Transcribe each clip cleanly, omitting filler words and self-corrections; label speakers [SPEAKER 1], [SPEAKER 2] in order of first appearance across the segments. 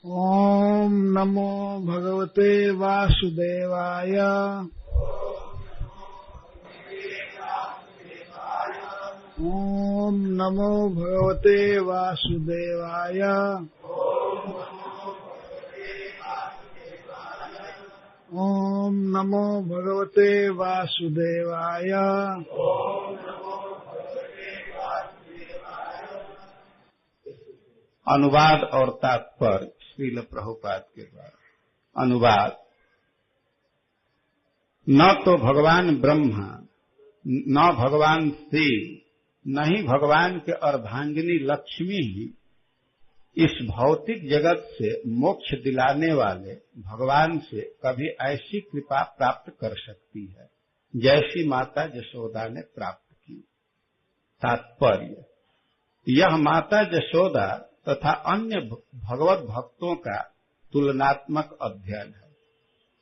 [SPEAKER 1] ओम नमो भगवते वासुदेवाय। ओम नमो भगवते वासुदेवाय। ओम नमो भगवते वासुदेवाय।
[SPEAKER 2] अनुवाद और तात्पर्य श्रील प्रभुपाद के द्वारा। अनुवाद। न तो भगवान ब्रह्मा, न भगवान शिव, न ही भगवान के अर्धांगिनी लक्ष्मी ही इस भौतिक जगत से मोक्ष दिलाने वाले भगवान से कभी ऐसी कृपा प्राप्त कर सकती है जैसी माता यशोदा ने प्राप्त की। तात्पर्य। यह माता यशोदा तथा अन्य भगवत भक्तों का तुलनात्मक अध्ययन है।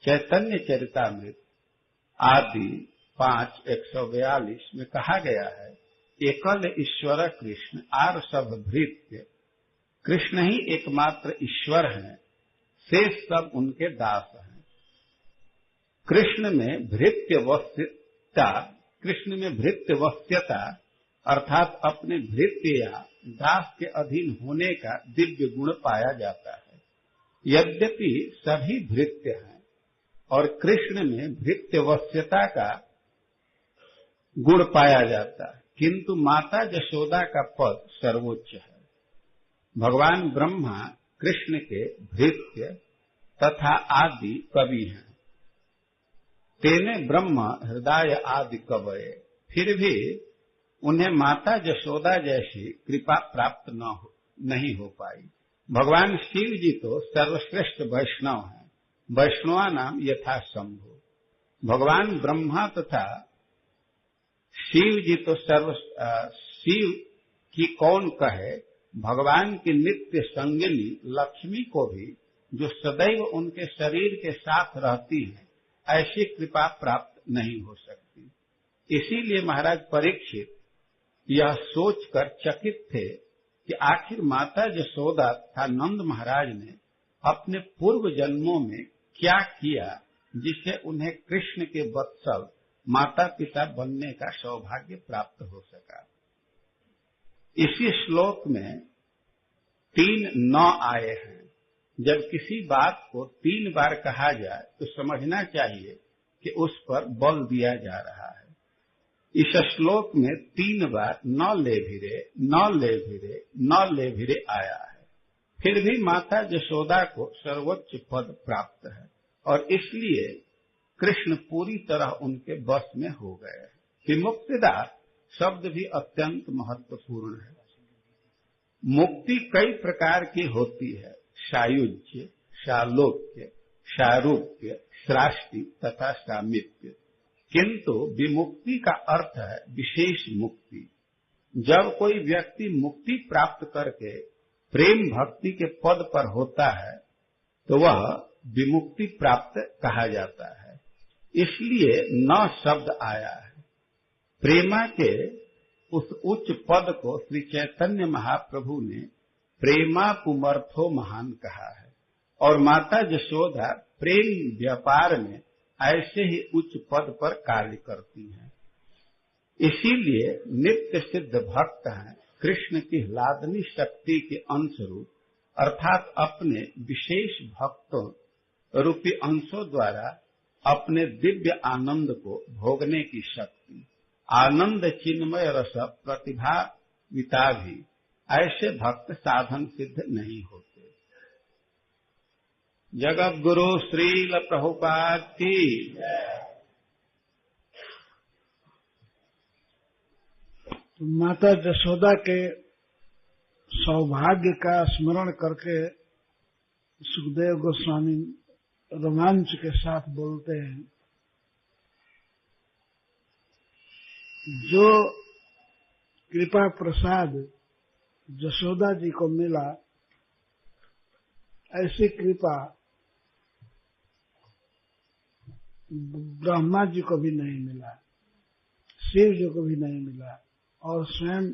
[SPEAKER 2] चैतन्य चरितामृत आदि 5:142 में कहा गया है, एकल ईश्वर कृष्ण आर सब भृत्य। कृष्ण ही एकमात्र ईश्वर हैं, शेष सब उनके दास हैं। कृष्ण में भृत्यवस्यता अर्थात अपने भृत्य या दास के अधीन होने का दिव्य गुण पाया जाता है। यद्यपि सभी भृत्य हैं और कृष्ण में भृत्यवस्यता का गुण पाया जाता है, किंतु माता यशोदा का पद सर्वोच्च है। भगवान ब्रह्मा कृष्ण के भृत्य तथा आदि कवि हैं। तेने ब्रह्म हृदय आदि कवये। फिर भी उन्हें माता यशोदा जैसी कृपा प्राप्त नहीं हो पाई। भगवान शिव जी तो सर्वश्रेष्ठ वैष्णव हैं, वैष्णवा नाम यथा शंभु। भगवान ब्रह्मा तथा शिव जी तो शिव की कौन कहे, भगवान की नित्य संगिनी लक्ष्मी को भी, जो सदैव उनके शरीर के साथ रहती है, ऐसी कृपा प्राप्त नहीं हो सकती। इसीलिए महाराज परीक्षित यह सोचकर चकित थे कि आखिर माता यशोदा तथा नंद महाराज ने अपने पूर्व जन्मों में क्या किया जिससे उन्हें कृष्ण के वत्सल माता पिता बनने का सौभाग्य प्राप्त हो सका। इसी श्लोक में 3 न आए हैं। जब किसी बात को 3 बार कहा जाए तो समझना चाहिए कि उस पर बल दिया जा रहा है। इस श्लोक में 3 बार न ले भिरे, न ले भिरे, न ले भिरे आया है। फिर भी माता यशोदा को सर्वोच्च पद प्राप्त है और इसलिए कृष्ण पूरी तरह उनके वश में हो गए हैं। विमुक्तिदार शब्द भी अत्यंत महत्वपूर्ण है। मुक्ति कई प्रकार की होती है, सायुज्य, सालोक्य, सारूप्य, सृष्टि तथा सामीप्य। किंतु विमुक्ति का अर्थ है विशेष मुक्ति। जब कोई व्यक्ति मुक्ति प्राप्त करके प्रेम भक्ति के पद पर होता है तो वह विमुक्ति प्राप्त कहा जाता है। इसलिए न शब्द आया है। प्रेमा के उस उच्च पद को श्री चैतन्य महाप्रभु ने प्रेमा पुमर्थो महान कहा है और माता यशोदा प्रेम व्यापार में ऐसे ही उच्च पद पर कार्य करती हैं। इसीलिए नित्य सिद्ध भक्त हैं कृष्ण की लादनी शक्ति के अंश रूप, अर्थात अपने विशेष भक्तों रूपी अंशों द्वारा अपने दिव्य आनंद को भोगने की शक्ति। आनंद चिन्मय रस प्रतिभाविता भी ऐसे भक्त साधन सिद्ध नहीं होते। जगत गुरु श्रील प्रभुपाद की।
[SPEAKER 1] तो माता यशोदा के सौभाग्य का स्मरण करके सुखदेव गोस्वामी रोमांच के साथ बोलते हैं, जो कृपा प्रसाद यशोदा जी को मिला, ऐसी कृपा ब्रह्मा जी को भी नहीं मिला, शिव जी को भी नहीं मिला और स्वयं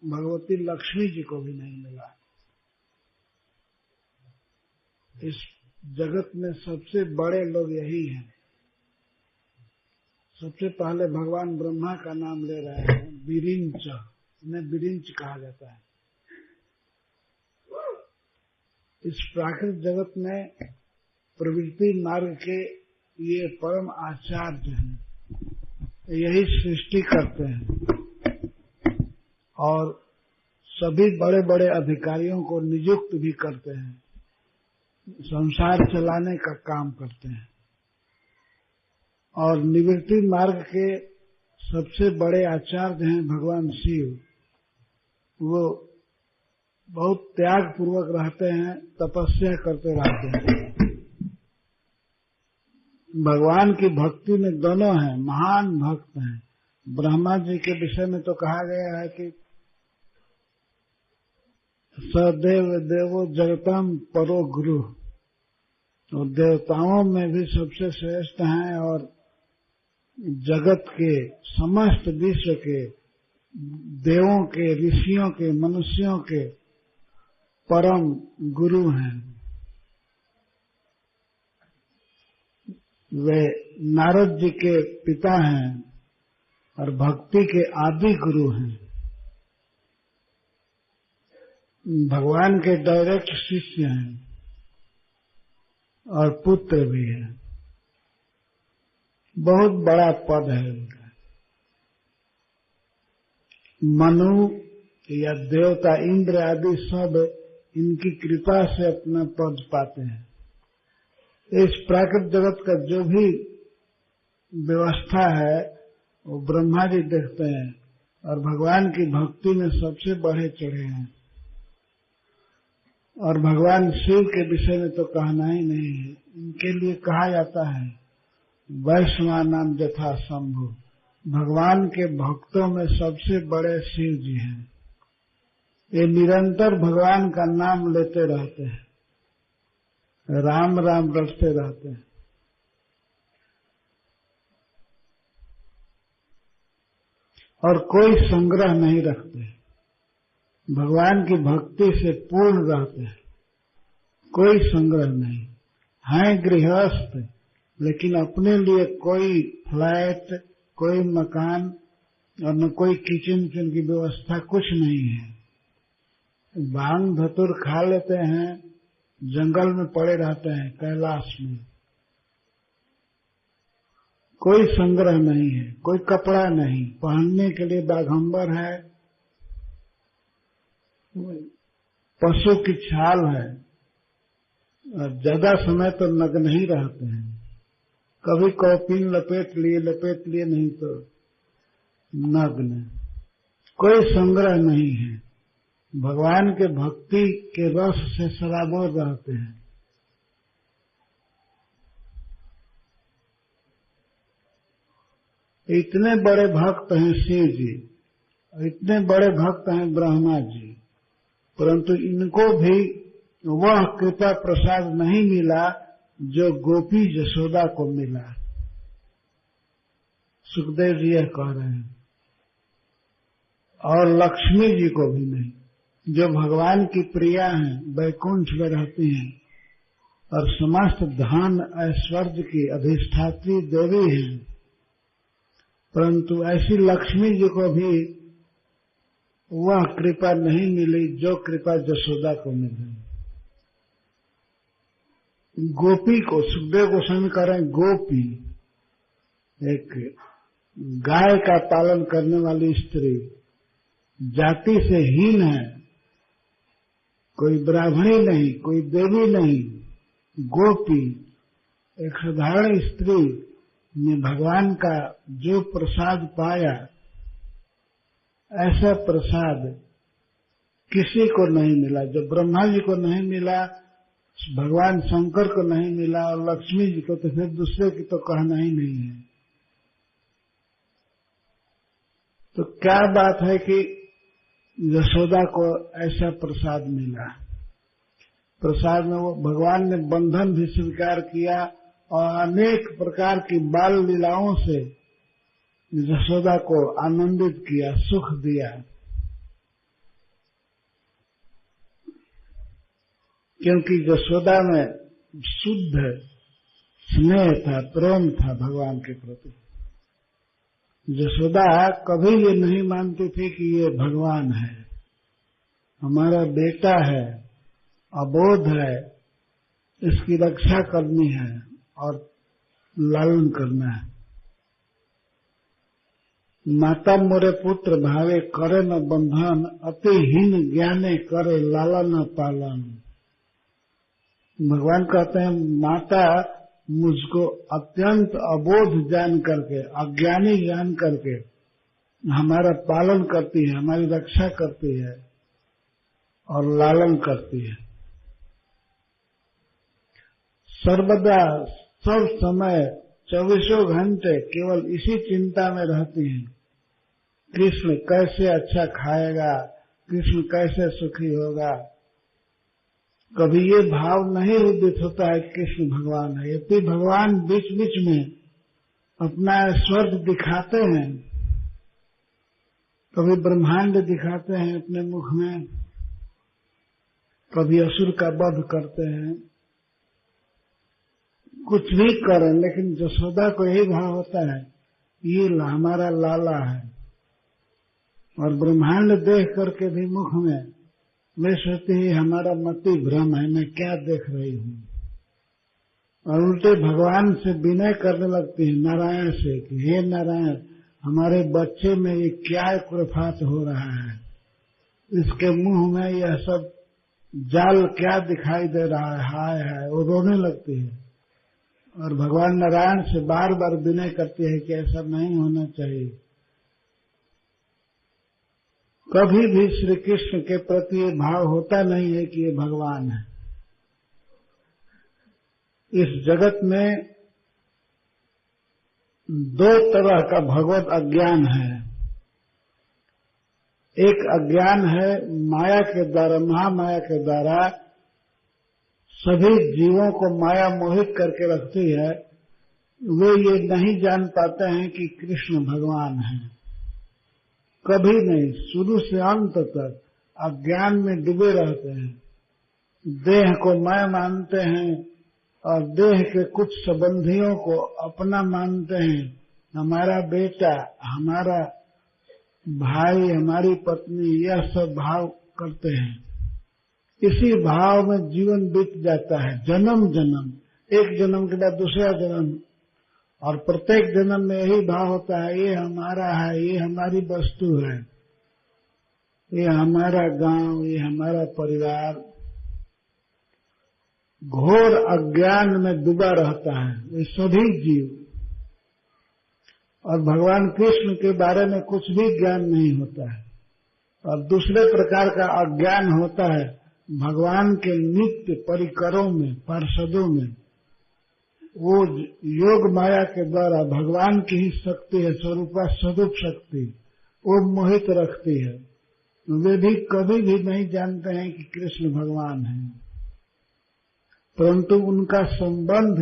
[SPEAKER 1] भगवती लक्ष्मी जी को भी नहीं मिला। इस जगत में सबसे बड़े लोग यही हैं। सबसे पहले भगवान ब्रह्मा का नाम ले रहे हैं, विरिंच, उन्हें विरिंच कहा जाता है। इस प्राकृतिक जगत में प्रवृत्ति मार्ग के ये परम आचार्य हैं, यही सृष्टि करते हैं और सभी बड़े बड़े अधिकारियों को नियुक्त भी करते हैं, संसार चलाने का काम करते हैं। और निवृत्ति मार्ग के सबसे बड़े आचार्य हैं भगवान शिव। वो बहुत त्याग पूर्वक रहते हैं, तपस्या करते रहते हैं। भगवान की भक्ति में दोनों हैं, महान भक्त हैं। ब्रह्मा जी के विषय में तो कहा गया है कि सदेव देवो जगतम परो गुरु, और देवताओं में भी सबसे श्रेष्ठ हैं और जगत के समस्त विश्व के देवों के, ऋषियों के, मनुष्यों के परम गुरु हैं। वे नारद जी के पिता हैं और भक्ति के आदि गुरु हैं। भगवान के डायरेक्ट शिष्य हैं और पुत्र भी हैं। बहुत बड़ा पद है उनका। मनु या देवता इंद्र आदि सब इनकी कृपा से अपना पद पाते हैं। इस प्राकृतिक जगत का जो भी व्यवस्था है वो ब्रह्मा जी देखते हैं और भगवान की भक्ति में सबसे बढ़े चढ़े हैं। और भगवान शिव के विषय में तो कहना ही नहीं है। इनके लिए कहा जाता है वैष्णवानाम यथा शंभु, भगवान के भक्तों में सबसे बड़े शिव जी हैं। ये निरंतर भगवान का नाम लेते रहते हैं, राम राम रटते रहते हैं। और कोई संग्रह नहीं रखते, भगवान की भक्ति से पूर्ण रहते हैं, कोई संग्रह नहीं। हैं गृहस्थ, लेकिन अपने लिए कोई फ्लैट, कोई मकान और न कोई किचन की व्यवस्था कुछ नहीं है। भांग धतूर खा लेते हैं, जंगल में पड़े रहते हैं, कैलाश में। कोई संग्रह नहीं है, कोई कपड़ा नहीं, पहनने के लिए बाघंबर है, पशु की छाल है। ज्यादा समय तो नग्न ही रहते हैं, कभी कौपीन लपेट लिए नहीं तो नग्न। कोई संग्रह नहीं है, भगवान के भक्ति के रस से सराबोर रहते हैं। इतने बड़े भक्त हैं शिव जी, इतने बड़े भक्त हैं ब्रह्मा जी, परंतु इनको भी वह कृपा प्रसाद नहीं मिला जो गोपी यशोदा को मिला। सुखदेव जी यह कह रहे हैं। और लक्ष्मी जी को भी नहीं, जो भगवान की प्रिया हैं, वैकुंठ में रहती हैं और समस्त धन ऐश्वर्य की अधिष्ठात्री देवी हैं, परंतु ऐसी लक्ष्मी जी को भी वह कृपा नहीं मिली जो कृपा यशोदा को मिली। गोपी को, सुखदेव गोस्वामी कह रहे हैं, गोपी एक गाय का पालन करने वाली स्त्री, जाति से हीन है, कोई ब्राह्मणी नहीं, कोई देवी नहीं, गोपी एक साधारण स्त्री ने भगवान का जो प्रसाद पाया, ऐसा प्रसाद किसी को नहीं मिला। जो ब्रह्मा जी को नहीं मिला, भगवान शंकर को नहीं मिला, और लक्ष्मी जी को तो फिर दूसरे की तो कहना ही नहीं है। तो क्या बात है कि यशोदा को ऐसा प्रसाद मिला। प्रसाद में वो भगवान ने बंधन भी स्वीकार किया और अनेक प्रकार की बाल लीलाओं से यशोदा को आनंदित किया, सुख दिया। क्योंकि यशोदा में शुद्ध स्नेह था, प्रेम था भगवान के प्रति। यशोदा कभी ये नहीं मानती थी कि ये भगवान है, हमारा बेटा है, अबोध है, इसकी रक्षा करनी है और लालन करना है। माता मोरे पुत्र भावे करे न बंधन, अति हीन ज्ञाने करे लालन पालन। भगवान कहते हैं माता मुझको अत्यंत अबोध जान करके, अज्ञानी जान करके हमारा पालन करती है, हमारी रक्षा करती है और लालन करती है। सर्वदा सब समय 24 घंटे केवल इसी चिंता में रहती हैं, कृष्ण कैसे अच्छा खाएगा, कृष्ण कैसे सुखी होगा। कभी ये भाव नहीं उदित होता है कृष्ण भगवान है। यदि भगवान बीच बीच में अपना स्वर्ग दिखाते हैं, कभी ब्रह्मांड दिखाते हैं अपने मुख में, कभी असुर का वध करते हैं, कुछ भी करें, लेकिन यशोदा को यही भाव होता है ये हमारा लाला है। और ब्रह्मांड देख करके भी मुख में मैं सोचती है हमारा मति भ्रम है, मैं क्या देख रही हूँ। और उल्टे भगवान से विनय करने लगती है नारायण से कि हे नारायण, हमारे बच्चे में ये क्या कुर्फात हो रहा है, इसके मुंह में यह सब जाल क्या दिखाई दे रहा है, हाय हाय। वो रोने लगती है और भगवान नारायण से बार बार विनय करती है कि ऐसा नहीं होना चाहिए। कभी भी श्री कृष्ण के प्रति ये भाव होता नहीं है कि ये भगवान है। इस जगत में दो तरह का भगवत अज्ञान है। एक अज्ञान है माया के द्वारा, महामाया के द्वारा सभी जीवों को माया मोहित करके रखती है। वे ये नहीं जान पाते हैं कि कृष्ण भगवान है, कभी नहीं, शुरू से अंत तक अज्ञान में डूबे रहते हैं। देह को मैं मानते हैं और देह के कुछ संबंधियों को अपना मानते हैं, हमारा बेटा, हमारा भाई, हमारी पत्नी, यह सब भाव करते हैं। इसी भाव में जीवन बीत जाता है, जन्म जन्म, एक जन्म के बाद दूसरा जन्म, और प्रत्येक जन्म में यही भाव होता है ये हमारा है, ये हमारी वस्तु है, ये हमारा गांव, ये हमारा परिवार। घोर अज्ञान में डूबा रहता है ये सभी जीव। और भगवान कृष्ण के बारे में कुछ भी ज्ञान नहीं होता है। और दूसरे प्रकार का अज्ञान होता है भगवान के नित्य परिकरों में, पार्षदों में। वो योग माया के द्वारा भगवान की ही शक्ति है, स्वरूपा स्वरूप शक्ति, वो मोहित रखती है। वे भी कभी भी नहीं जानते हैं कि कृष्ण भगवान है, परंतु उनका संबंध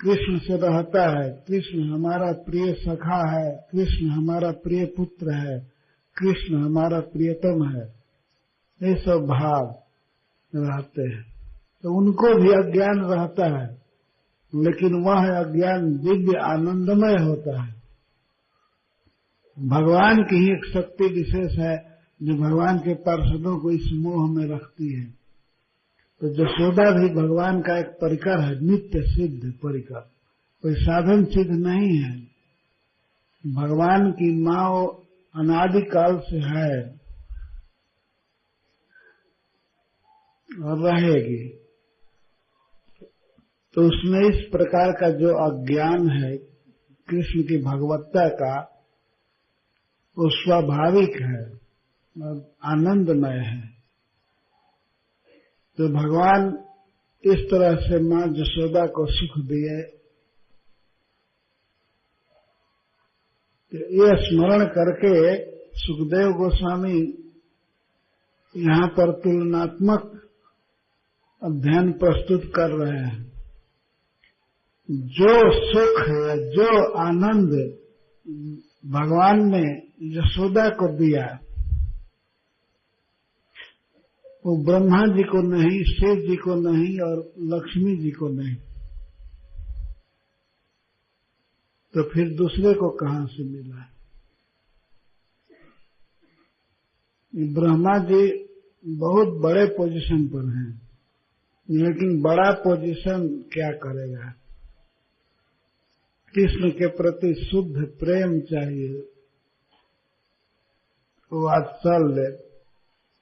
[SPEAKER 1] कृष्ण से रहता है। कृष्ण हमारा प्रिय सखा है, कृष्ण हमारा प्रिय पुत्र है, कृष्ण हमारा प्रियतम है, ये सब भाव रहते हैं। तो उनको भी अज्ञान रहता है, लेकिन वह अज्ञान दिव्य आनंदमय होता है। भगवान की ही एक शक्ति विशेष है जो भगवान के पार्षदों को इस मोह में रखती है। तो यशोदा भी भगवान का एक परिकर है, नित्य सिद्ध परिकर, कोई साधन सिद्ध नहीं है। भगवान की माँ वो अनादिकाल से है और रहेगी। तो उसमें इस प्रकार का जो अज्ञान है कृष्ण की भगवत्ता का, वो स्वाभाविक है और आनंदमय है। तो भगवान इस तरह से मां यशोदा को सुख दिए। ये स्मरण करके सुखदेव गोस्वामी यहाँ पर तुलनात्मक अध्ययन प्रस्तुत कर रहे हैं। जो सुख है, जो आनंद भगवान ने यशोदा को दिया, वो ब्रह्मा जी को नहीं, शिव जी को नहीं और लक्ष्मी जी को नहीं, तो फिर दूसरे को कहां से मिला? ब्रह्मा जी बहुत बड़े पोजीशन पर हैं, लेकिन बड़ा पोजीशन क्या करेगा? कृष्ण के प्रति शुद्ध प्रेम चाहिए, वात्सल्य।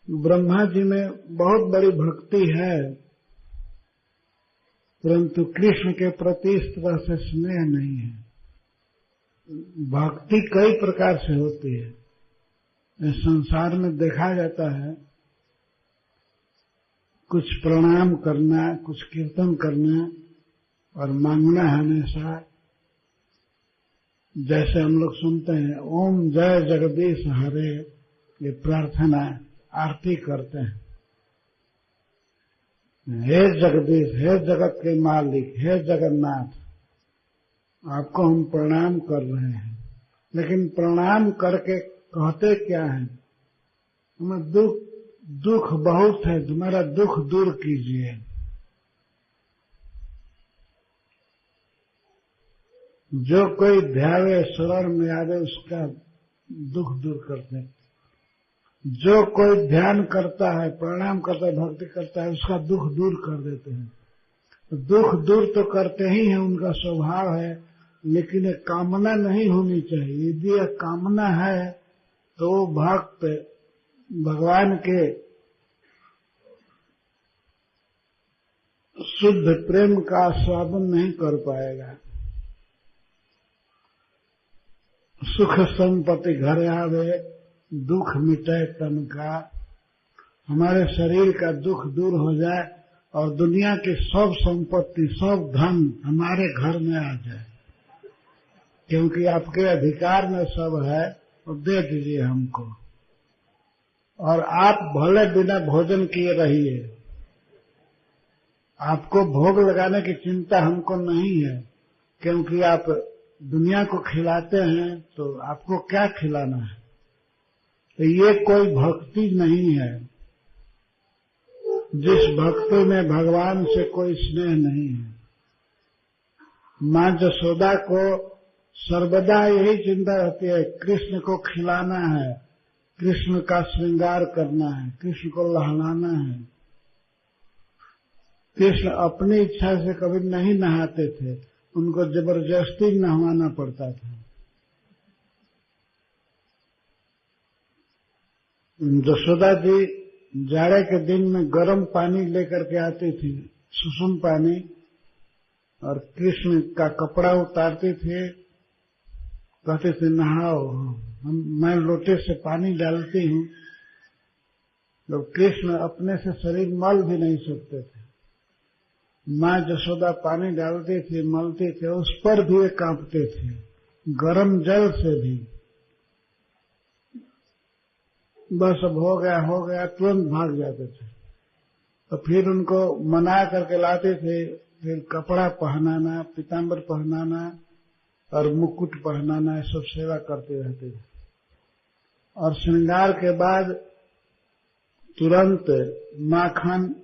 [SPEAKER 1] ब्रह्मा जी में बहुत बड़ी भक्ति है, परंतु कृष्ण के प्रति इस तरह से स्नेह नहीं है। भक्ति कई प्रकार से होती है, इस संसार में देखा जाता है। कुछ प्रणाम करना, कुछ कीर्तन करना और मांगना हमेशा, जैसे हम लोग सुनते हैं ओम जय जगदीश हरे, ये प्रार्थना आरती करते हैं। हे जगदीश, हे जगत के मालिक, हे जगन्नाथ, आपको हम प्रणाम कर रहे हैं। लेकिन प्रणाम करके कहते क्या है? हमें दुख बहुत है, तुम्हारा दुख दूर कीजिए। जो कोई ध्यावे, शरण में आवे, उसका दुख दूर करते हैं। जो कोई ध्यान करता है, प्रणाम करता है, भक्ति करता है, उसका दुख दूर कर देते हैं। तो दुख दूर तो करते ही हैं, उनका स्वभाव है, लेकिन ये कामना नहीं होनी चाहिए। यदि यह कामना है तो भक्त भगवान के शुद्ध प्रेम का आस्वादन नहीं कर पाएगा। सुख संपत्ति घर आवे, दुख मिटे तन का, हमारे शरीर का दुख दूर हो जाए और दुनिया की सब संपत्ति, सब धन हमारे घर में आ जाए, क्योंकि आपके अधिकार में सब है, और दे दीजिए हमको। और आप भले बिना भोजन किए रहिए, आपको भोग लगाने की चिंता हमको नहीं है, क्योंकि आप दुनिया को खिलाते हैं, तो आपको क्या खिलाना है? तो ये कोई भक्ति नहीं है। जिस भक्ति में भगवान से कोई स्नेह नहीं है। माँ जसोदा को सर्वदा यही चिंता रहती है, कृष्ण को खिलाना है, कृष्ण का श्रृंगार करना है, कृष्ण को लहलाना है। कृष्ण अपनी इच्छा से कभी नहीं नहाते थे, उनको जबरदस्ती नहवाना पड़ता था। जसोदा जी जाड़े के दिन में गर्म पानी लेकर के आती थी, सुसुम पानी, और कृष्ण का कपड़ा उतारती थे, कहते थे नहाओ, मैं लोटे से पानी डालती हूँ। तो कृष्ण अपने से शरीर मल भी नहीं सकते थे। माँ जसोदा पानी डालती थी, मलती थे, उस पर भी वे कांपते थे, गर्म जल से भी। बस अब हो गया, तुरंत भाग जाते थे। तो फिर उनको मना करके लाते थे, फिर कपड़ा पहनाना, पीताम्बर पहनाना और मुकुट पहनाना, ये सब सेवा करते रहते थे। और श्रृंगार के बाद तुरंत माखन,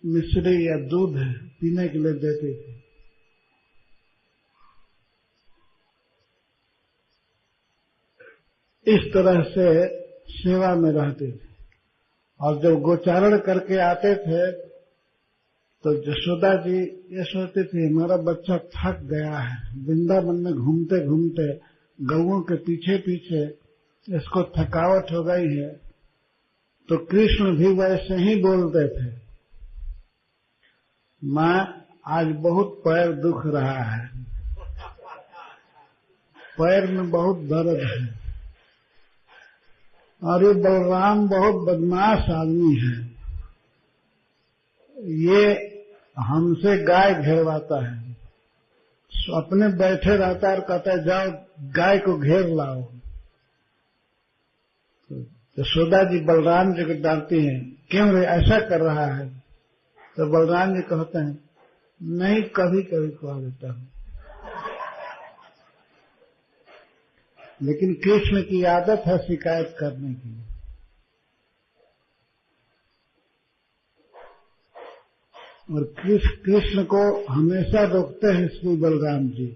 [SPEAKER 1] मिश्री या दूध पीने के लिए देते थे। इस तरह से सेवा में रहते थे। और जब गोचारण करके आते थे तो जसोदा जी ये सोचती थी, हमारा बच्चा थक गया है, वृंदावन में घूमते घूमते गौओं के पीछे पीछे इसको थकावट हो गई है। तो कृष्ण भी वैसे ही बोलते थे, माँ आज बहुत पैर दुख रहा है, पैर में बहुत दर्द है। और ये बलराम बहुत बदमाश आदमी है, ये हमसे गाय घेरवाता है, अपने बैठे रहता है और कहता है जाओ गाय को घेर लाओ। तो यशोदा जी बलराम जी को डांटती हैं, क्यों रे ऐसा कर रहा है? तो बलराम जी कहते हैं, नहीं कभी कभी कह देता हूं, लेकिन कृष्ण की आदत है शिकायत करने की। और कृष्ण को हमेशा रोकते हैं श्री बलराम जी।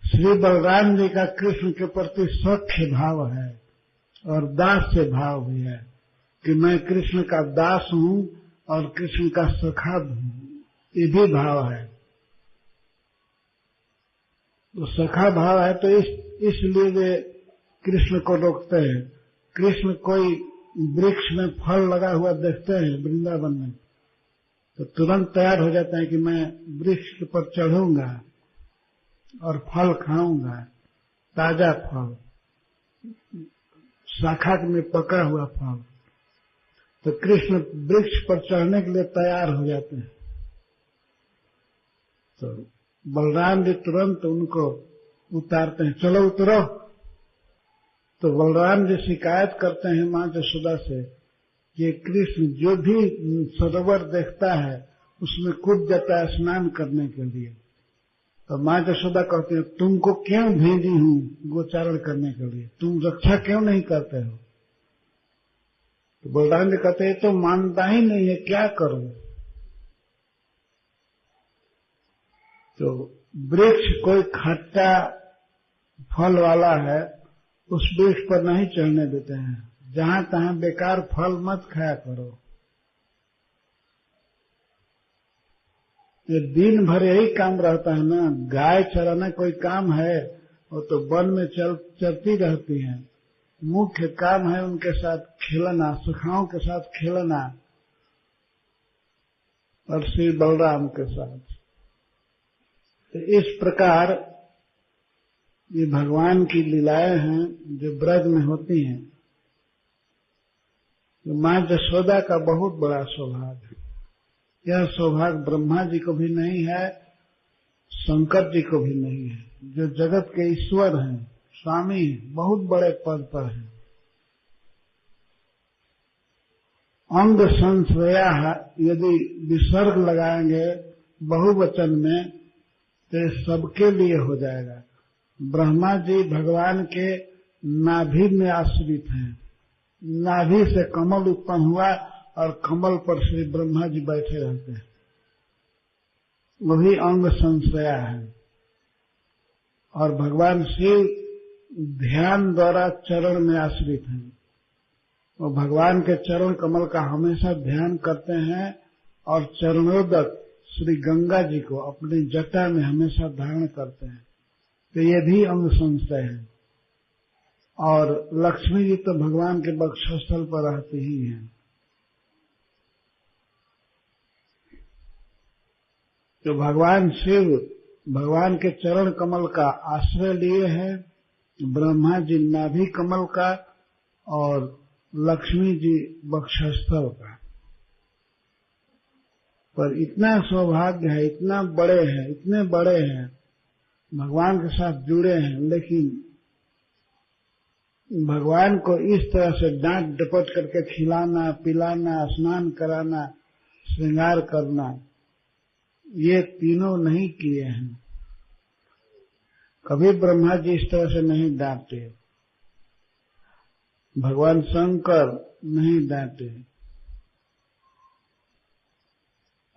[SPEAKER 1] श्री बलराम जी का कृष्ण के प्रति सख्य भाव है और दास्य भाव भी है कि मैं कृष्ण का दास हूं और कृष्ण का सखा हूं, ये भी भाव है। तो सखा भाव है तो इसलिए वे कृष्ण को रोकते हैं। कृष्ण कोई वृक्ष में फल लगा हुआ देखते हैं वृंदावन में तो तुरंत तैयार हो जाते हैं कि मैं वृक्ष पर चढ़ूंगा और फल खाऊंगा, ताजा फल, शाखा में पका हुआ फल। तो कृष्ण वृक्ष पर चढ़ने के लिए तैयार हो जाते हैं। तो बलराम जी तुरंत उनको उतारते हैं, चलो उतरो। तो बलराम जी शिकायत करते हैं मां यशोदा से कि कृष्ण जो भी सरोवर देखता है उसमें कूद जाता है स्नान करने के लिए। तो मां यशोदा कहती है तुमको क्यों भेजी हूं गोचारण करने के लिए, तुम रक्षा क्यों नहीं करते हो? तो बलराम जी कहते हैं तो मानता ही नहीं है, क्या करूं? तो वृक्ष कोई खट्टा फल वाला है उस वृक्ष पर नहीं चढ़ने देते हैं, जहां तहां बेकार फल मत खाया करो। ये दिन भर यही काम रहता है ना, गाय चराना कोई काम है? वो तो वन में चलती रहती हैं, मुख्य काम है उनके साथ खेलना, सखाओं के साथ खेलना और श्री बलराम के साथ। तो इस प्रकार ये भगवान की लीलाएं हैं जो ब्रज में होती हैं। तो मां यशोदा का बहुत बड़ा सौभाग्य है। यह सौभाग्य ब्रह्मा जी को भी नहीं है, शंकर जी को भी नहीं है, जो जगत के ईश्वर हैं, स्वामी हैं, बहुत बड़े पद पर हैं। अंग संश्रया यदि विसर्ग लगाएंगे बहुवचन में तो ये सबके लिए हो जाएगा। ब्रह्मा जी भगवान के नाभि में आश्रित हैं, नाभि से कमल उत्पन्न हुआ और कमल पर श्री ब्रह्मा जी बैठे रहते हैं, वही अंग संश्रया है। और भगवान शिव ध्यान द्वारा चरण में आश्रित हैं, वो भगवान के चरण कमल का हमेशा ध्यान करते हैं और चरणोदक श्री गंगा जी को अपनी जटा में हमेशा धारण करते हैं। तो ये भी अंग संशय है। और लक्ष्मी जी तो भगवान के वक्षस्थल पर रहती ही हैं। तो भगवान शिव भगवान के चरण कमल का आश्रय लिए हैं, ब्रह्मा जी नाभि कमल का और लक्ष्मी जी वक्षस्थल का। पर इतना सौभाग्य है, इतना बड़े हैं, इतने बड़े हैं, भगवान के साथ जुड़े हैं, लेकिन भगवान को इस तरह से डांट डपट करके खिलाना, पिलाना, स्नान कराना, श्रृंगार करना, ये तीनों नहीं किए हैं। कभी ब्रह्मा जी इस तरह से नहीं डांटे, भगवान शंकर नहीं डांटे,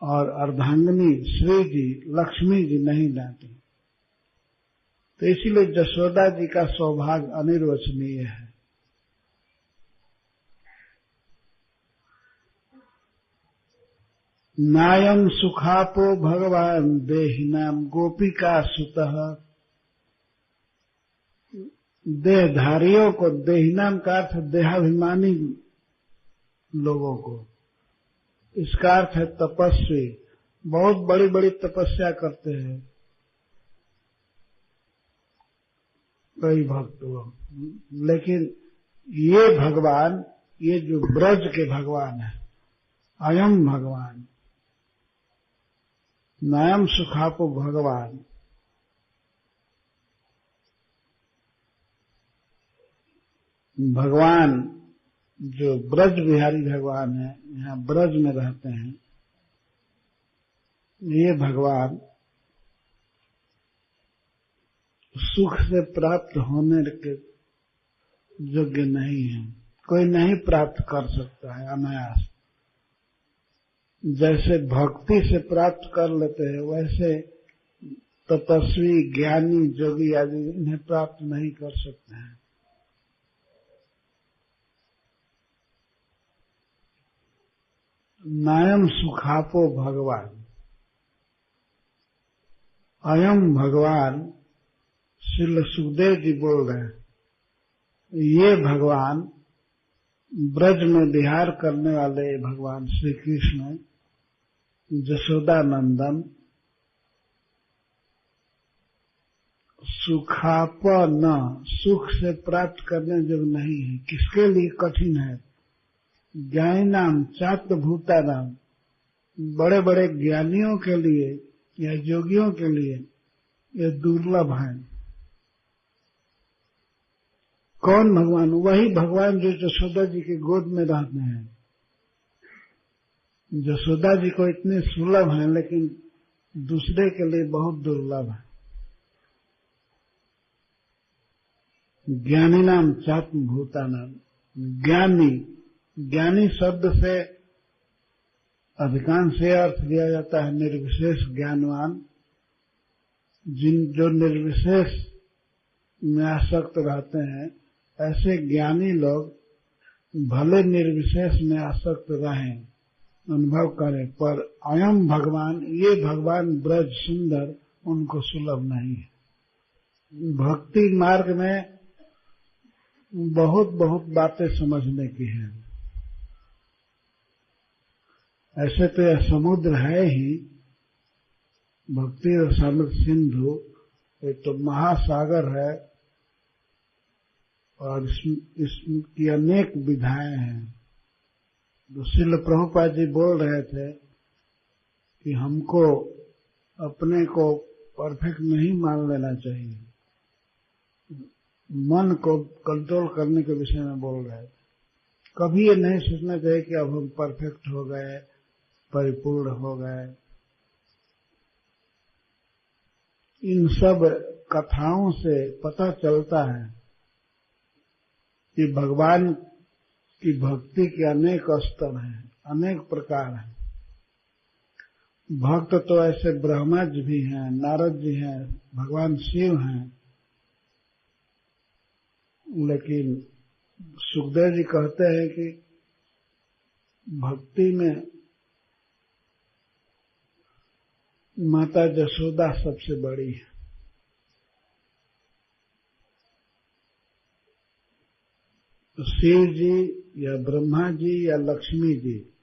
[SPEAKER 1] और अर्धांगिनी श्री जी लक्ष्मी जी नहीं डांटे। तो इसीलिए यशोदा जी का सौभाग्य अनिर्वचनीय है। नायम सुखापो भगवान देहिनाम गोपिका सुतः। देहधारियों को, देहिनाम का अर्थ देहाभिमानी लोगों को, इसका अर्थ है तपस्वी, बहुत बड़ी बड़ी तपस्या करते हैं कई भक्त लोग। लेकिन ये भगवान, ये जो ब्रज के भगवान है, अयम भगवान, नायम सुखापो भगवान, भगवान जो ब्रज बिहारी भगवान है, यहाँ ब्रज में रहते हैं, ये भगवान सुख से प्राप्त होने के योग्य नहीं है, कोई नहीं प्राप्त कर सकता है अनायास। जैसे भक्ति से प्राप्त कर लेते हैं वैसे तपस्वी ज्ञानी जोगी आदि इन्हें प्राप्त नहीं कर सकते हैं। नायम सुखापो भगवान, अयम भगवान श्री सुखदेव जी बोल रहे हैं, ये भगवान ब्रज में विहार करने वाले भगवान श्री कृष्ण जशोदा नंदन सुखापन सुख से प्राप्त करने जो नहीं है। किसके लिए कठिन है? ज्ञानीनाम चात्त भूतानाम, बड़े बड़े ज्ञानियों के लिए या योगियों के लिए ये दुर्लभ है। कौन भगवान? वही भगवान जो जशोदा जी के गोद में रहते हैं। जशोदा जी को इतने सुलभ हैं लेकिन दूसरे के लिए बहुत दुर्लभ है। ज्ञानी नाम चात्म भूतानाम, ज्ञानी, ज्ञानी शब्द से अधिकांश अर्थ लिया जाता है निर्विशेष ज्ञानवान, जो निर्विशेष में आसक्त रहते हैं। ऐसे ज्ञानी लोग भले निर्विशेष में आसक्त रहें, अनुभव करें, पर अयम भगवान, ये भगवान ब्रज सुंदर उनको सुलभ नहीं है। भक्ति मार्ग में बहुत बहुत बातें समझने की है। ऐसे तो यह समुद्र है ही, भक्ति और समृद्ध सिंधु, ये तो महासागर है और इसकी अनेक विधाएं हैं। तो श्रील प्रभुपाद जी बोल रहे थे कि हमको अपने को परफेक्ट नहीं मान लेना चाहिए, मन को कंट्रोल करने के विषय में बोल रहे थे। कभी ये नहीं सोचना चाहिए कि अब हम परफेक्ट हो गए, परिपूर्ण हो गए। इन सब कथाओं से पता चलता है कि भगवान की भक्ति के अनेक स्तर हैं, अनेक प्रकार हैं। भक्त तो ऐसे ब्रह्मा जी भी हैं, नारद जी हैं, भगवान शिव हैं, लेकिन सुखदेव जी कहते हैं कि भक्ति में माता जशोदा सबसे बड़ी है। शिव जी या ब्रह्मा जी या लक्ष्मी जी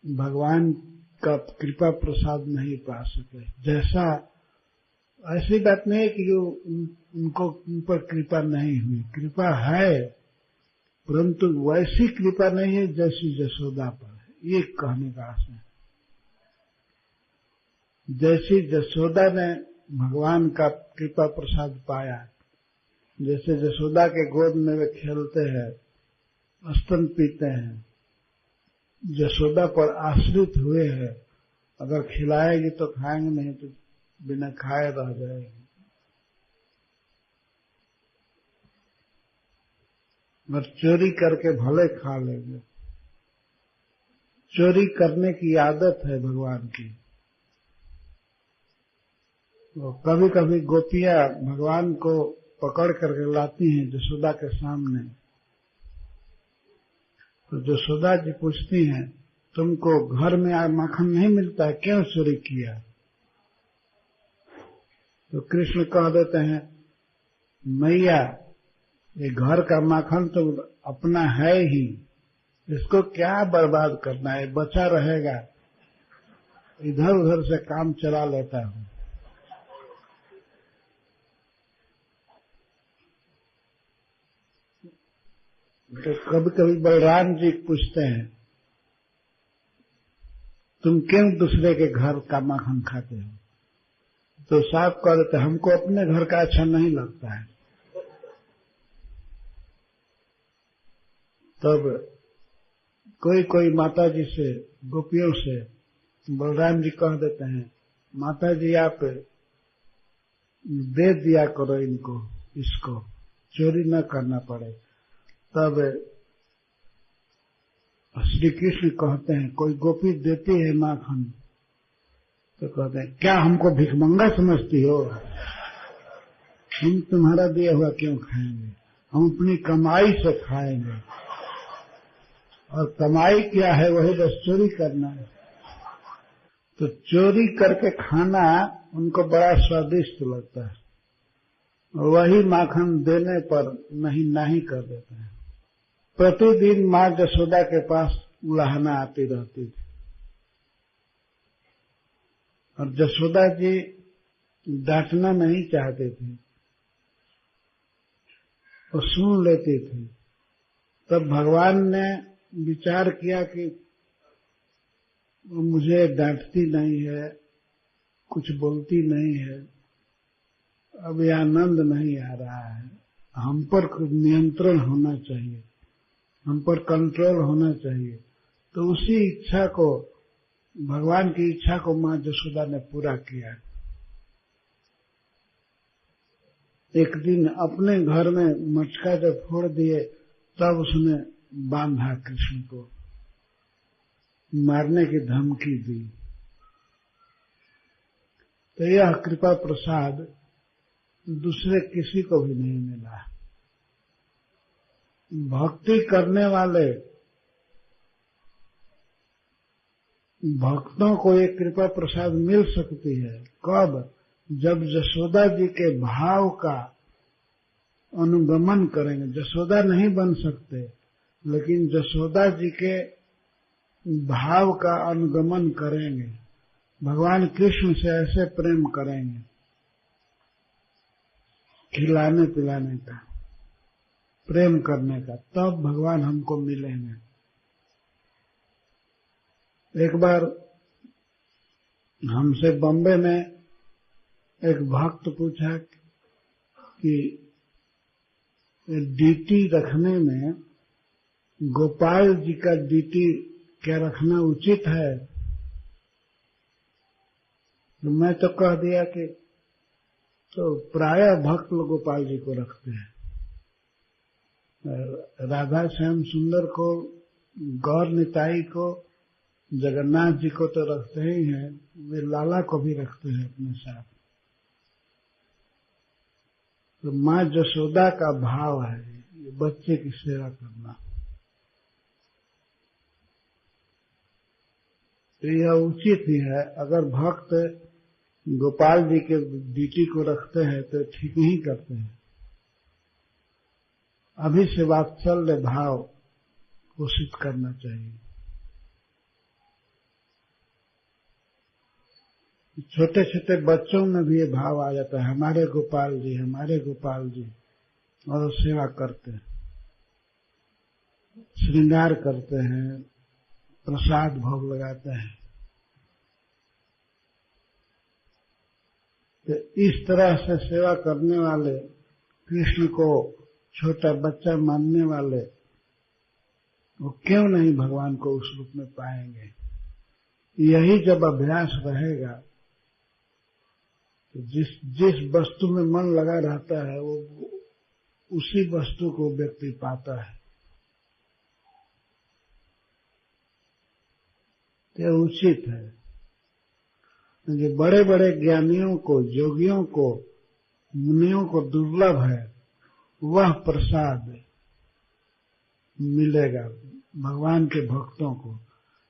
[SPEAKER 1] भगवान का कृपा प्रसाद नहीं पा सके। जैसा, ऐसी बात नहीं है कि उनको उन पर कृपा नहीं हुई, कृपा है, परंतु वैसी कृपा नहीं है जैसी जशोदा पर है, ये कहने का आशय है। जैसी जशोदा ने भगवान का कृपा प्रसाद पाया, जैसे जशोदा के गोद में वे खेलते हैं, स्तन पीते हैं, जशोदा पर आश्रित हुए हैं। अगर खिलाएगी तो खाएंगे, नहीं तो बिना खाए रह जाएगी। और चोरी करके भले खा लेंगे। चोरी करने की आदत है भगवान की। तो कभी कभी गोपियां भगवान को पकड़ करके लाती हैं जशोदा के सामने। तो जशोदा जी पूछती हैं, तुमको घर में माखन नहीं मिलता है, क्यों चोरी किया? तो कृष्ण कह देते हैं, मैया ये घर का माखन तो अपना है ही, इसको क्या बर्बाद करना है, बचा रहेगा, इधर उधर से काम चला लेता हूं। तो कभी कभी बलराम जी पूछते हैं, तुम क्यों दूसरे के घर का माखन खाते हो? तो साफ कह देते, हमको अपने घर का अच्छा नहीं लगता है। तब कोई कोई माता जी से, गोपियों से बलराम जी कह देते हैं, माता जी आप दे दिया करो इनको, इसको चोरी न करना पड़े। तब श्री कृष्ण कहते हैं कोई गोपी देती है माखन तो कहते हैं क्या हमको भिखमंगा समझती हो, हम तुम्हारा दिया हुआ क्यों खाएंगे, हम अपनी कमाई से खाएंगे। और कमाई क्या है, वही बस चोरी करना है। तो चोरी करके खाना उनको बड़ा स्वादिष्ट लगता है, वही माखन देने पर नहीं कर देते हैं। प्रतिदिन माँ जसोदा के पास उलाहना आती रहती थी और जसोदा जी डांटना नहीं चाहती थी, वो सुन लेती थी। तब भगवान ने विचार किया कि मुझे डांटती नहीं है, कुछ बोलती नहीं है, अब ये आनंद नहीं आ रहा है, हम पर नियंत्रण होना चाहिए, हम पर कंट्रोल होना चाहिए। तो उसी इच्छा को, भगवान की इच्छा को माँ जसोदा ने पूरा किया। एक दिन अपने घर में मटका जब फोड़ दिए तब उसने बांधा, कृष्ण को मारने की धमकी दी। तो यह कृपा प्रसाद दूसरे किसी को भी नहीं मिला। भक्ति करने वाले भक्तों को ये कृपा प्रसाद मिल सकती है। कब? जब जसोदा जी के भाव का अनुगमन करेंगे। जसोदा नहीं बन सकते, लेकिन जसोदा जी के भाव का अनुगमन करेंगे, भगवान कृष्ण से ऐसे प्रेम करेंगे, खिलाने पिलाने का, प्रेम करने का, तब भगवान हमको मिलेंगे। एक बार हमसे बॉम्बे में एक भक्त पूछा कि डीटी रखने में गोपाल जी का डीटी क्या रखना उचित है? तो मैं तो कह दिया कि तो प्रायः भक्त लोग गोपाल जी को रखते हैं, राधा श्याम सुंदर को, गौर निताई को, जगन्नाथ जी को तो रखते ही हैं, वे लाला को भी रखते हैं अपने साथ। तो माँ जसोदा का भाव है ये बच्चे की सेवा करना। तो यह उचित ही है। अगर भक्त गोपाल जी के डीटी को रखते हैं तो ठीक ही करते हैं। अभी से वात्सल्य भाव पोषित करना चाहिए। छोटे छोटे बच्चों में भी ये भाव आ जाता है, हमारे गोपाल जी, हमारे गोपाल जी, और वो सेवा करते हैं, श्रृंगार करते हैं, प्रसाद भोग लगाते हैं। तो इस तरह से सेवा करने वाले, कृष्ण को छोटा बच्चा मानने वाले, वो क्यों नहीं भगवान को उस रूप में पाएंगे? यही जब अभ्यास रहेगा तो जिस वस्तु में मन लगा रहता है वो उसी वस्तु को व्यक्ति पाता है। यह उचित है। जो बड़े बड़े ज्ञानियों को, योगियों को, मुनियों को दुर्लभ है, वह प्रसाद मिलेगा भगवान के भक्तों को।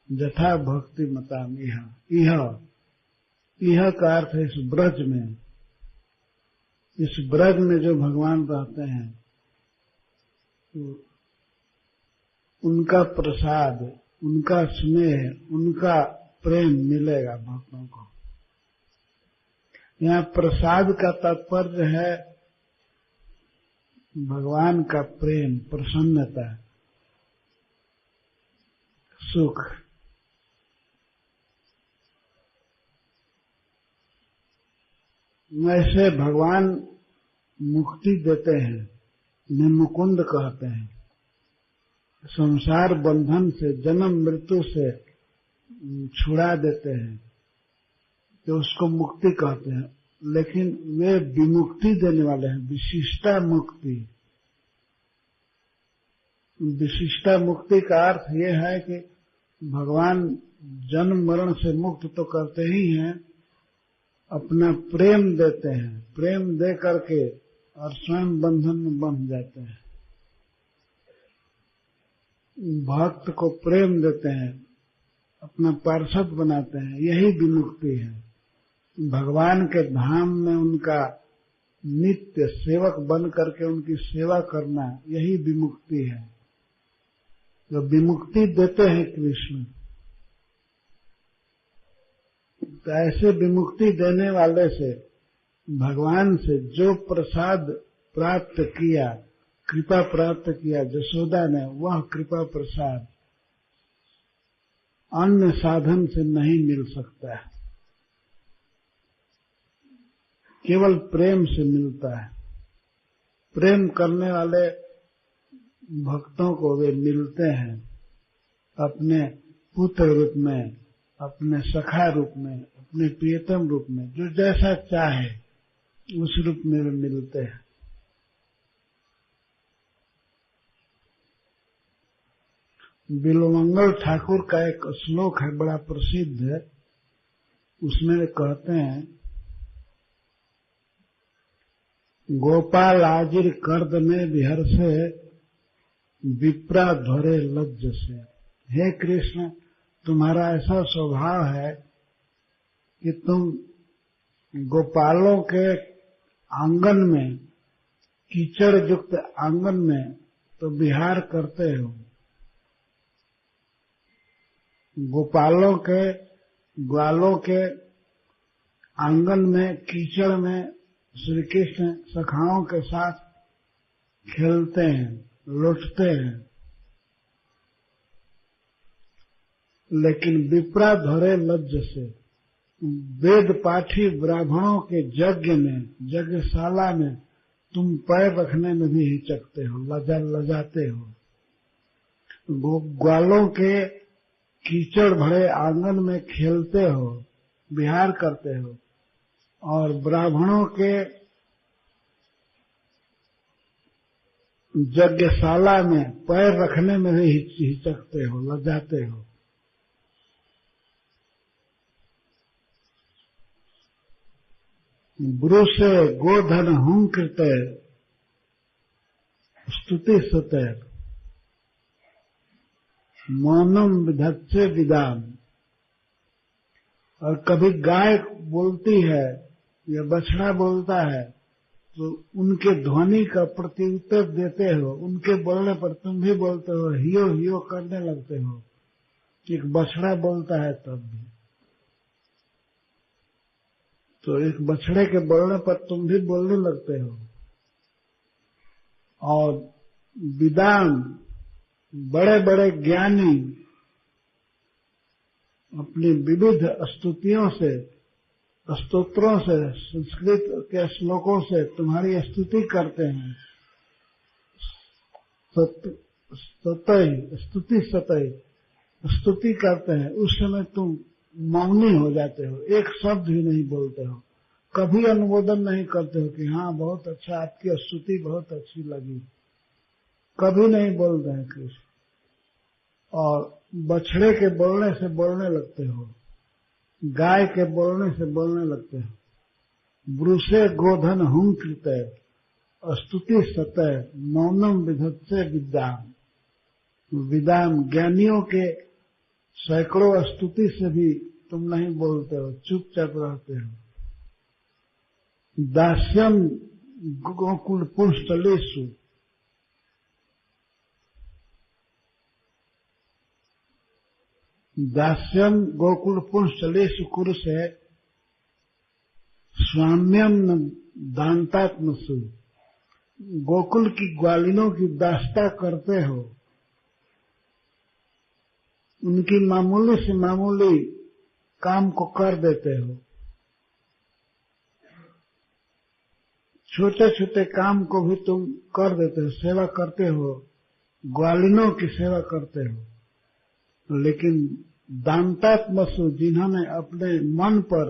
[SPEAKER 1] जथा भक्ति मताम यह का अर्थ है इस ब्रज में। इस ब्रज में जो भगवान रहते हैं उनका प्रसाद, उनका स्नेह, उनका प्रेम मिलेगा भक्तों को। यहाँ प्रसाद का तात्पर्य है भगवान का प्रेम, प्रसन्नता, सुख। ऐसे भगवान मुक्ति देते हैं, इन्हें मुकुंद कहते हैं। संसार बंधन से, जन्म मृत्यु से छुड़ा देते हैं, तो उसको मुक्ति कहते हैं। लेकिन वे विमुक्ति देने वाले हैं, विशिष्टा मुक्ति। विशिष्टा मुक्ति का अर्थ ये है कि भगवान जन्म मरण से मुक्त तो करते ही हैं, अपना प्रेम देते हैं, प्रेम दे करके और स्वयं बंधन में बंध जाते हैं। भक्त को प्रेम देते हैं, अपना पार्षद बनाते हैं, यही विमुक्ति है। भगवान के धाम में उनका नित्य सेवक बन करके उनकी सेवा करना, यही विमुक्ति है। जो विमुक्ति देते हैं कृष्ण, तो ऐसे विमुक्ति देने वाले से, भगवान से जो प्रसाद प्राप्त किया, कृपा प्राप्त किया यशोदा ने, वह कृपा प्रसाद अन्य साधन से नहीं मिल सकता है, केवल प्रेम से मिलता है। प्रेम करने वाले भक्तों को वे मिलते हैं अपने पुत्र रूप में, अपने सखा रूप में, अपने प्रियतम रूप में, जो जैसा चाहे उस रूप में वे मिलते हैं। बिल्वमंगल ठाकुर का एक श्लोक है, बड़ा प्रसिद्ध है। उसमें वे कहते हैं, गोपाल आजिर कर्द में विहर्षे विप्रा ध्वरे लज्ज से। हे कृष्ण, तुम्हारा ऐसा स्वभाव है कि तुम गोपालों के आंगन में, कीचड़ युक्त आंगन में तो विहार करते हो। गोपालों के, ग्वालों के आंगन में, कीचड़ में श्री कृष्ण सखाओं के साथ खेलते हैं, लौटते हैं। लेकिन विप्रा धरे लज्ज से, वेद पाठी ब्राह्मणों के यज्ञ में, यज्ञशाला में तुम पैर रखने में भी हिचकते हो, लजाते हो। ग्वालों के कीचड़ भरे आंगन में खेलते हो, विहार करते हो, और ब्राह्मणों के यज्ञशाला में पैर रखने में भी हिचकते हो, लजाते हो। ब्रूसे गोधन हुंकृत स्तुति सुते मौनम विधत्से विदाम। और कभी गाय बोलती है या बछड़ा बोलता है तो उनके ध्वनि का प्रत्युत्तर देते हो, उनके बोलने पर तुम भी बोलते हो, हियो हियो करने लगते हो। एक बछड़ा बोलता है तब भी, तो एक बछड़े के बोलने पर तुम भी बोलने लगते हो। और विद्वान, बड़े बड़े ज्ञानी अपनी विविध स्तुतियों से, स्तोत्रों से, संस्कृत के श्लोकों से तुम्हारी स्तुति करते हैं। स्तुति करते हैं, उस समय तुम मौनी हो जाते हो, एक शब्द भी नहीं बोलते हो, कभी अनुमोदन नहीं करते हो कि हाँ बहुत अच्छा, आपकी स्तुति बहुत अच्छी लगी, कभी नहीं बोलते हैं कृष्ण। और बछड़े के बोलने से बोलने लगते हो, गाय के बोलने से बोलने लगते हो। ब्रूसे गोधन हुंकृत स्तुति सतय मौनम विधत्से विद्याम। विद्वान ज्ञानियों के सैकड़ों स्तुति से भी तुम नहीं बोलते हो, चुपचाप रहते हो। दास्यम गोकुल पुंस्थलेषु, दास्यम गोकुल पुंस्थलेषु कुरुषे स्वाम्यम न दान्तात्मसु। गोकुल की ग्वालिनों की दास्ता करते हो, उनकी मामूली से मामूली काम को कर देते हो, छोटे छोटे काम को भी तुम कर देते हो, सेवा करते हो, ग्वालिनों की सेवा करते हो। लेकिन दान्तात्मसु, जिन्होंने अपने मन पर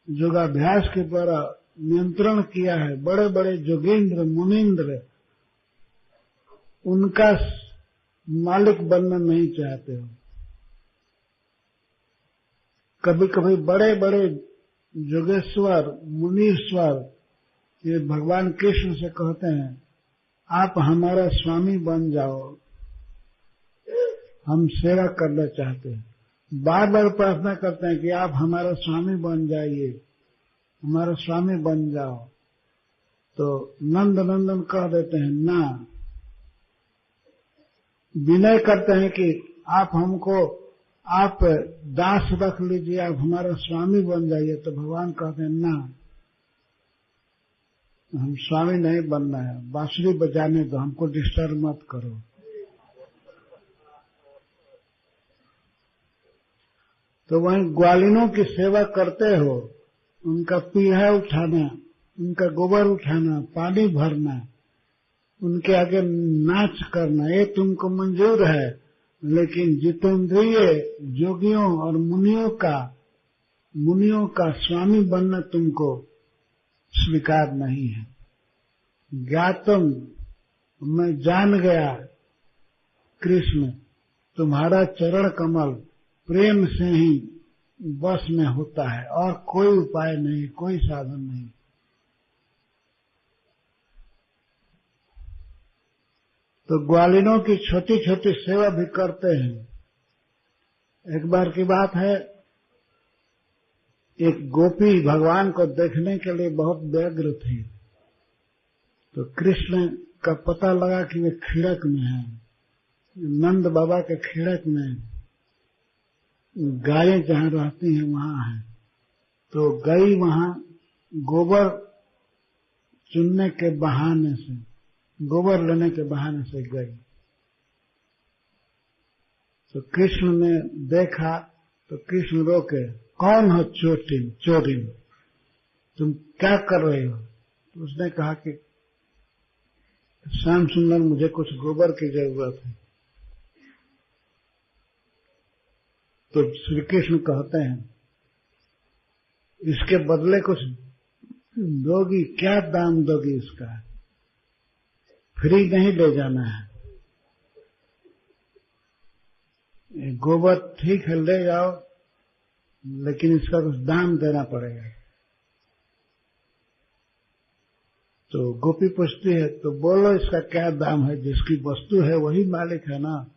[SPEAKER 1] योगाभ्यास के द्वारा नियंत्रण किया है, बड़े बड़े जोगेंद्र मुनीन्द्र, उनका मालिक बनना नहीं चाहते हो। कभी कभी बड़े बड़े योगेश्वर मुनीश्वर ये भगवान कृष्ण से कहते हैं आप हमारा स्वामी बन जाओ, हम सेवा करना चाहते हैं। बार बार प्रार्थना करते हैं कि आप हमारा स्वामी बन जाइए, हमारा स्वामी बन जाओ। तो नंद नंदन कह देते हैं ना, विनय करते हैं कि आप हमको आप दास रख लीजिए, आप हमारा स्वामी बन जाइए। तो भगवान कहते हैं ना, हम स्वामी नहीं बनना है, बांसुरी बजाने दो, हमको डिस्टर्ब मत करो। तो वहीं ग्वालिनों की सेवा करते हो, उनका पीढ़ा उठाना, उनका गोबर उठाना, पानी भरना, उनके आगे नाच करना, ये तुमको मंजूर है, लेकिन जितेंद्रिय योगियों और मुनियों का स्वामी बनना तुमको स्वीकार नहीं है। ज्ञातम, मैं जान गया कृष्ण तुम्हारा चरण कमल प्रेम से ही बस में होता है और कोई उपाय नहीं, कोई साधन नहीं। तो ग्वालिनों की छोटी छोटी सेवा भी करते हैं। एक बार की बात है, एक गोपी भगवान को देखने के लिए बहुत व्यग्र थी। तो कृष्ण का पता लगा कि वे खिड़क में है, नंद बाबा के खिड़क में गायें जहां रहती हैं वहां है। तो गई वहां गोबर चुनने के बहाने से, गोबर लेने के बहाने से गई। तो कृष्ण ने देखा तो कृष्ण रोके, कौन हो चोरिन, तुम क्या कर रहे हो? तो उसने कहा कि श्याम सुंदर मुझे कुछ गोबर की जरूरत है। तो श्री कृष्ण कहते हैं इसके बदले कुछ दोगी? क्या दाम दोगी इसका? फ्री नहीं ले जाना है, गोबर ठीक है ले जाओ, लेकिन इसका कुछ दाम देना पड़ेगा। तो गोपी पूछती है तो बोलो इसका क्या दाम है, जिसकी वस्तु है वही मालिक है ना।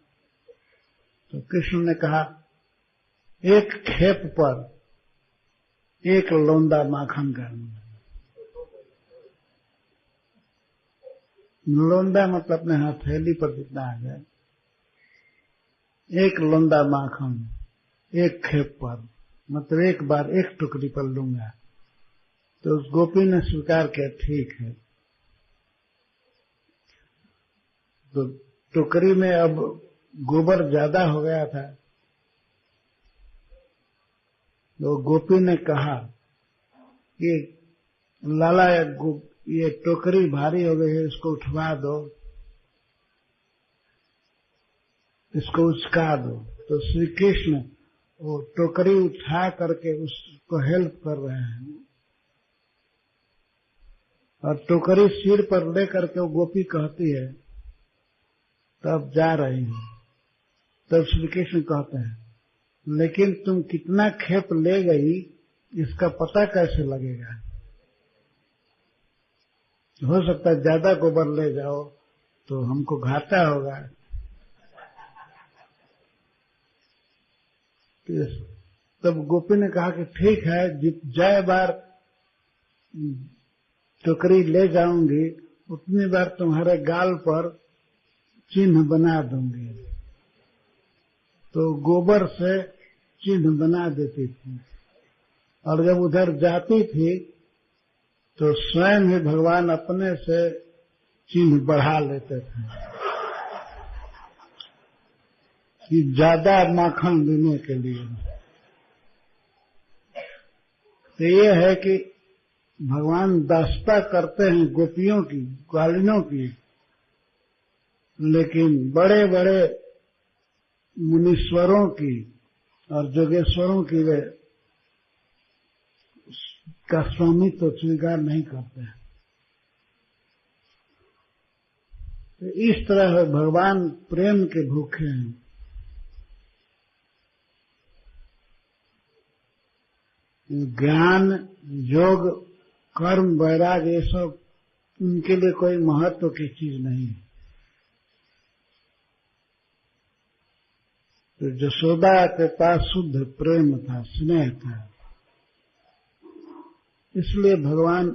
[SPEAKER 1] तो कृष्ण ने कहा एक खेप पर एक लौंदा माखन का। लौंदा मतलब अपने हथेली पर जितना आ जाए, एक लौंदा माखन एक खेप पर, मतलब एक बार एक टुकड़ी पर लूंगा। तो उस गोपी ने स्वीकार किया, ठीक है। तो टोकरी में अब गोबर ज्यादा हो गया था। तो गोपी ने कहा कि लाला ये टोकरी भारी हो गई है, इसको उठवा दो, इसको उचका दो। तो श्री कृष्ण वो टोकरी उठा करके उसको हेल्प कर रहे हैं, और टोकरी सिर पर ले करके वो गोपी कहती है तब जा रही हूं। तब श्री कृष्ण कहते हैं लेकिन तुम कितना खेप ले गई इसका पता कैसे लगेगा? हो सकता है ज्यादा गोबर ले जाओ तो हमको घाटा होगा। तब गोपी ने कहा कि ठीक है, जय बार टोकरी ले जाऊंगी उतनी बार तुम्हारे गाल पर चिन्ह बना दूंगी। तो गोबर से चिन्ह बना देती थी, और जब उधर जाती थी तो स्वयं ही भगवान अपने से चिन्ह बढ़ा लेते थे कि ज्यादा माखन लेने के लिए। तो ये है कि भगवान दास्ता करते हैं गोपियों की, ग्वालिनों की, लेकिन बड़े बड़े मुनीश्वरों की और जोगेश्वरों की वे का स्वामित्व तो स्वीकार नहीं करते हैं। तो इस तरह भगवान प्रेम के भूखे हैं। ज्ञान, योग, कर्म, वैराग ये सब उनके लिए कोई महत्व की चीज नहीं है। तो यशोदा के पास शुद्ध प्रेम था, स्नेह था, इसलिए भगवान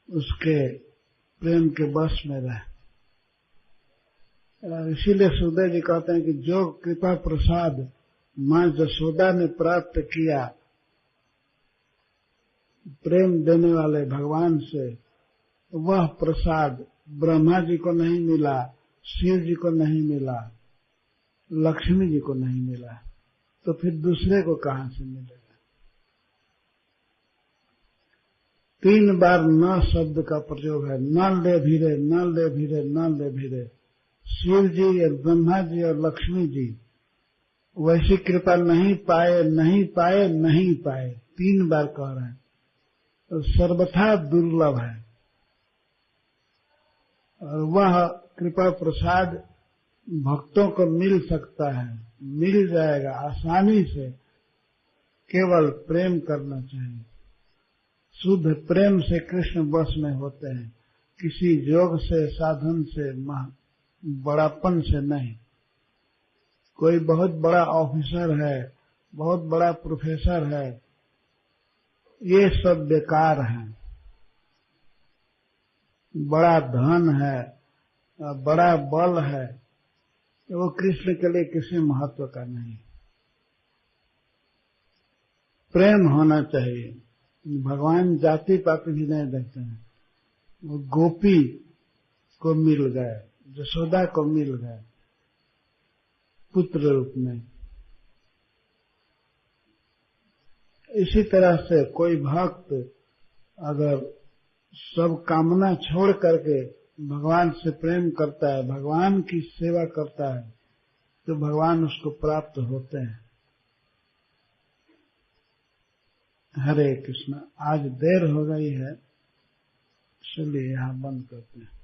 [SPEAKER 1] उसके प्रेम के वश में रहे। इसीलिए सुखदेव जी कहते हैं कि जो कृपा प्रसाद मां यशोदा ने प्राप्त किया प्रेम देने वाले भगवान से, वह प्रसाद ब्रह्मा जी को नहीं मिला, शिव जी को नहीं मिला, लक्ष्मी जी को नहीं मिला, तो फिर दूसरे को कहां से मिलेगा। 3 बार न शब्द का प्रयोग है, न ले भीरे, न ले भीरे, न ले भीरे। शिव जी और ब्रह्मा जी और लक्ष्मी जी वैसी कृपा नहीं पाए, नहीं पाए, नहीं पाए, 3 बार कह रहे हैं। तो सर्वथा दुर्लभ है और वह कृपा प्रसाद भक्तों को मिल सकता है, मिल जाएगा आसानी से, केवल प्रेम करना चाहिए। शुद्ध प्रेम से कृष्ण वश में होते हैं, किसी योग से, साधन से, बड़ापन से नहीं। कोई बहुत बड़ा ऑफिसर है, बहुत बड़ा प्रोफेसर है, ये सब बेकार है। बड़ा धन है, बड़ा बल है, वो कृष्ण के लिए किसी महत्व का नहीं। प्रेम होना चाहिए। भगवान जाति पाति भी नहीं देखते हैं। वो गोपी को मिल गए, यशोदा को मिल गए पुत्र रूप में। इसी तरह से कोई भक्त अगर सब कामना छोड़ करके भगवान से प्रेम करता है, भगवान की सेवा करता है, तो भगवान उसको प्राप्त होते हैं। हरे कृष्ण। आज देर हो गई है, इसलिए यहाँ बंद करते हैं।